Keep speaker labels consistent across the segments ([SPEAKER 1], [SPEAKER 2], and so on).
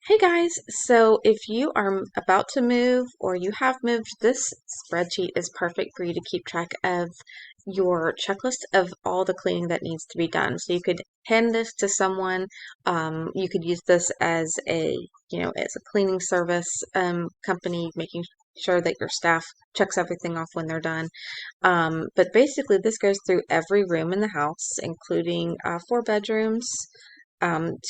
[SPEAKER 1] Hey guys, so if you are about to move or you have moved, this spreadsheet is perfect for you to keep track of your checklist of all the cleaning that needs to be done. So you could hand this to someone. You could use this as as a cleaning service company, making sure that your staff checks everything off when they're done. But basically, this goes through every room in the house, including 4 bedrooms,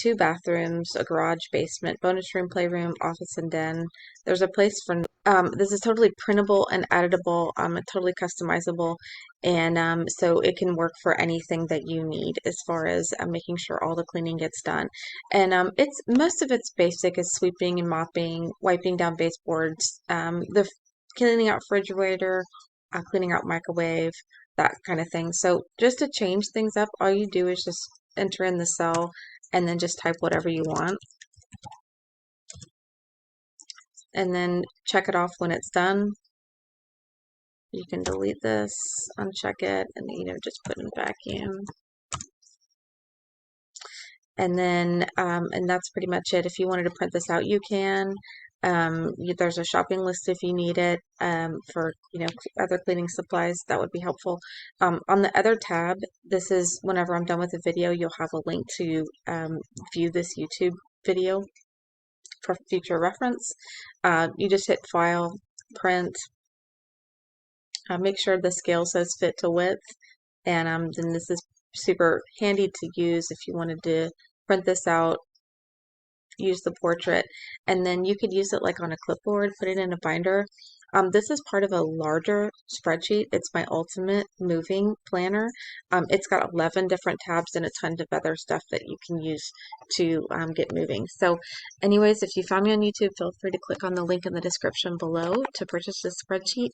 [SPEAKER 1] two bathrooms, a garage, basement, bonus room, playroom, office, and den. There's a place for this is totally printable and editable, totally customizable, and so it can work for anything that you need as far as making sure all the cleaning gets done. And it's most of it's basic is sweeping and mopping, wiping down baseboards, cleaning out refrigerator, cleaning out microwave, that kind of thing. So just to change things up, all you do is just enter in the cell and then just type whatever you want and then check it off when it's done. You can delete this, uncheck it, and just put in vacuum. And then and that's pretty much it. If you wanted to print this out, you can. There's a shopping list if you need it for other cleaning supplies. That would be helpful. On the other tab, this is whenever I'm done with the video, you'll have a link to view this YouTube video for future reference. You just hit File, Print, make sure the scale says Fit to Width, and then this is super handy to use if you wanted to print this out, use the portrait, and then you could use it like on a clipboard, put it in a binder. This is part of a larger spreadsheet. It's my ultimate moving planner. It's got 11 different tabs and a ton of other stuff that you can use to get moving. So anyways, if you found me on YouTube, feel free to click on the link in the description below to purchase this spreadsheet.